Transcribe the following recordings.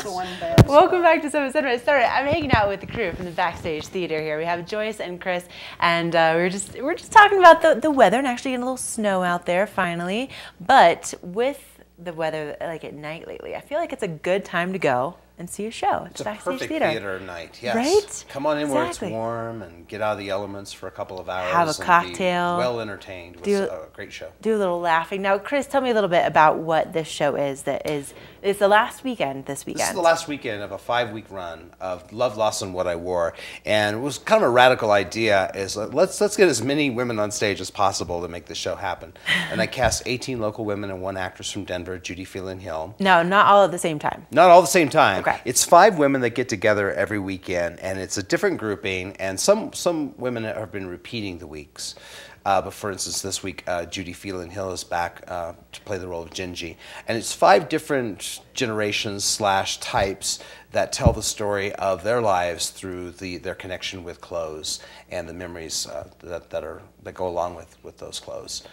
the one bad Welcome back to Seven Cinema. I'm hanging out with the crew from the Backstage Theater here. We have Joyce and Chris, and we're just talking about the weather, and actually getting a little snow out there finally. But with the weather like at night lately, I feel like it's a good time to go and see a show. It's a Backstage perfect theater night, yes. Right? Come on in where it's Exactly. warm and get out of the elements for a couple of hours. Have a and cocktail. Be well entertained with a great show. Do a little laughing. Now, Chris, tell me a little bit about what this show is. It's the last weekend this weekend. This is the last weekend of a 5-week run of Love, Loss, and What I Wore. And it was kind of a radical idea is let's get as many women on stage as possible to make this show happen. And I cast 18 local women and 1 actress from Denver, Judy Phelan Hill. No, not all at the same time. Not all at the same time. Okay. It's 5 women that get together every weekend, and it's a different grouping, and some women have been repeating the weeks. But for instance, this week, Judy Phelan Hill is back to play the role of Gingy. And it's 5 different generations / types that tell the story of their lives through their connection with clothes and the memories that go along with those clothes.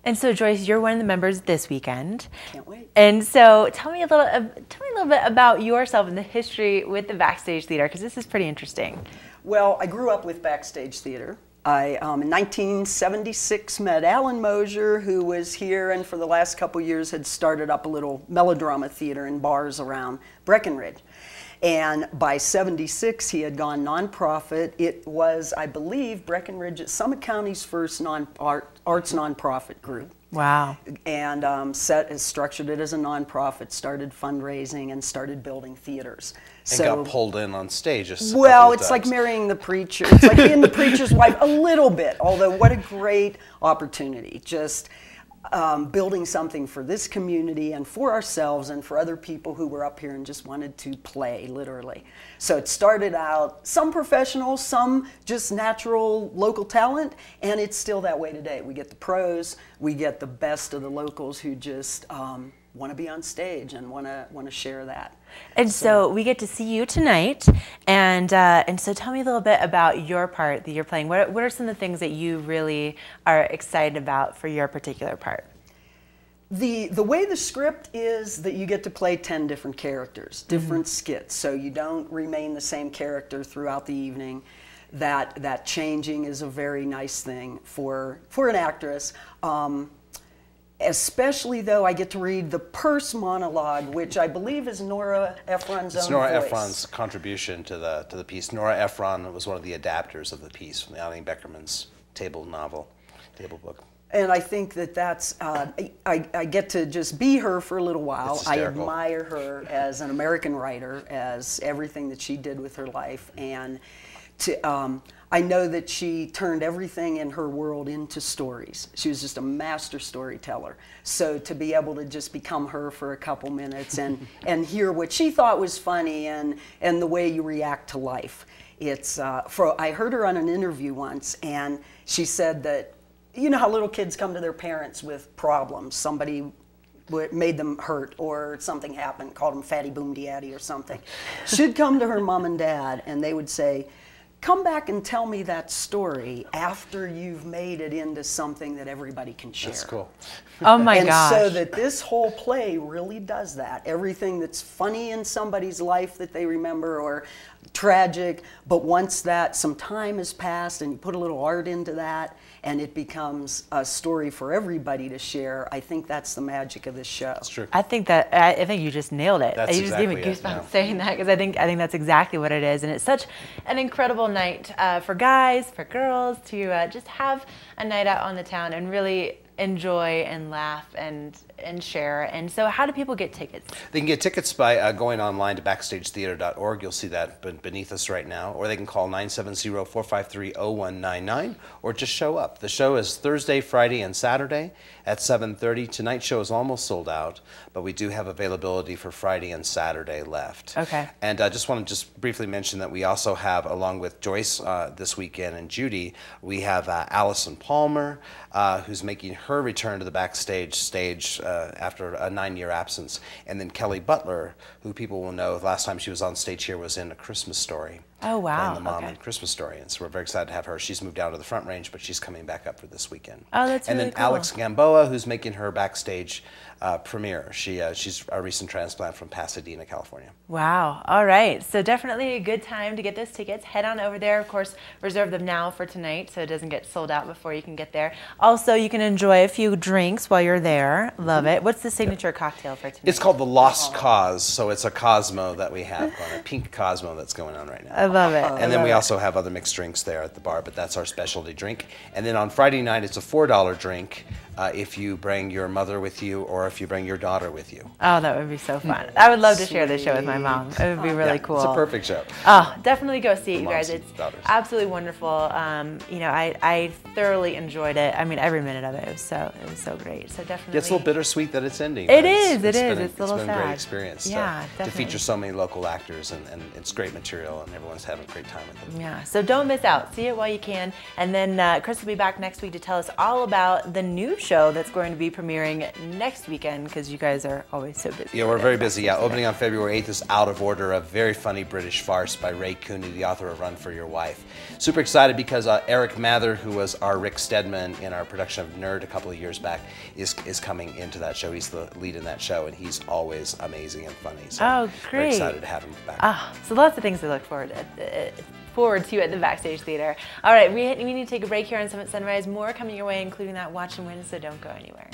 And so, Joyce, you're one of the members this weekend. Can't wait. And so, tell me a little bit about yourself and the history with the Backstage Theater, because this is pretty interesting. Well, I grew up with Backstage Theater. I, in 1976, met Alan Mosier, who was here and for the last couple years had started up a little melodrama theater in bars around Breckenridge. And by 76, he had gone nonprofit. It was, I believe, Breckenridge, Summit County's first arts nonprofit group. Wow. And structured it as a nonprofit, started fundraising, and started building theaters. And got pulled in on stage. Well, it's like marrying the preacher. It's like being the preacher's wife a little bit, although what a great opportunity. Just building something for this community and for ourselves and for other people who were up here and just wanted to play, literally. So it started out, some professional, some just natural local talent, and it's still that way today. We get the pros, we get the best of the locals who just want to be on stage and want to share that. And so we get to see you tonight, and so tell me a little bit about your part that you're playing. What are some of the things that you really are excited about for your particular part? The way the script is that you get to play 10 different characters, different skits, so you don't remain the same character throughout the evening. That changing is a very nice thing for an actress. Especially though I get to read the purse monologue, which I believe is Nora Ephron's own voice. It's Nora Ephron's contribution to the piece. Nora Ephron was one of the adapters of the piece from the Eileen Beckerman's table book. And I think that's, I get to just be her for a little while. I admire her as an American writer, as everything that she did with her life, and I know that she turned everything in her world into stories. She was just a master storyteller. So to be able to just become her for a couple minutes and hear what she thought was funny and the way you react to life. I heard her on an interview once, and she said that, you know how little kids come to their parents with problems. Somebody made them hurt or something happened, called them fatty boom daddy or something. She'd come to her mom and dad, and they would say, come back and tell me that story after you've made it into something that everybody can share. That's cool. Oh my gosh. And so that this whole play really does that. Everything that's funny in somebody's life that they remember or tragic, but once that some time has passed and you put a little art into that and it becomes a story for everybody to share, I think that's the magic of this show. That's true. I think you just nailed it. That's you just gave me goosebumps saying that, because I think that's exactly what it is, and it's such an incredible night for guys, for girls, to just have a night out on the town and really enjoy and laugh and share. And so how do people get tickets? They can get tickets by going online to backstagetheater.org. You'll see that beneath us right now. Or they can call 970-453-0199 or just show up. The show is Thursday, Friday, and Saturday at 7:30. Tonight's show is almost sold out, but we do have availability for Friday and Saturday left. Okay. And I just want to briefly mention that we also have, along with Joyce this weekend and Judy, we have Allison Palmer, who's making her return to the Backstage stage after a 9-year absence, and then Kelly Butler, who people will know the last time she was on stage here was in A Christmas Story. Oh, wow. Playing the mom in Christmas Story, and so we're very excited to have her. She's moved down to the Front Range, but she's coming back up for this weekend. Oh, that's really cool. And then Alex Gamboa Noah, who's making her Backstage premiere. She's a recent transplant from Pasadena, California. Wow. All right. So definitely a good time to get those tickets. Head on over there. Of course, reserve them now for tonight so it doesn't get sold out before you can get there. Also, you can enjoy a few drinks while you're there. Love it. What's the signature cocktail for tonight? It's called the Lost Cause, so it's a Cosmo that we have going, a pink Cosmo that's going on right now. I love it. And then we also have other mixed drinks there at the bar, but that's our specialty drink. And then on Friday night, it's a $4 drink if you bring your mother with you or if you bring your daughter with you. Oh, that would be so fun. I would love to share this show with my mom. It would be really cool. It's a perfect show. Oh, definitely go see it, you guys. It's daughters. absolutely wonderful. You know, I thoroughly enjoyed it. I mean, every minute of it. It was so great. So definitely. It's a little bittersweet that it's ending. It is. It's a little It's been a sad. great experience. Yeah, to feature so many local actors, and it's great material, and everyone's having a great time with it. Yeah, so don't miss out. See it while you can. And then Chris will be back next week to tell us all about the new show that's going to be premiering next weekend, because you guys are always so busy. Yeah, we're very busy. Yeah, opening on February 8th is Out of Order, a very funny British farce by Ray Cooney, the author of Run for Your Wife. Super excited because Eric Mather, who was our Rick Steadman in our production of Nerd a couple of years back, is coming into that show. He's the lead in that show, and he's always amazing and funny. So great. We're excited to have him back. So lots of things to look forward to at the Backstage Theater. All right, we need to take a break here on Summit Sunrise. More coming your way, including that Watch and Win, so don't go anywhere.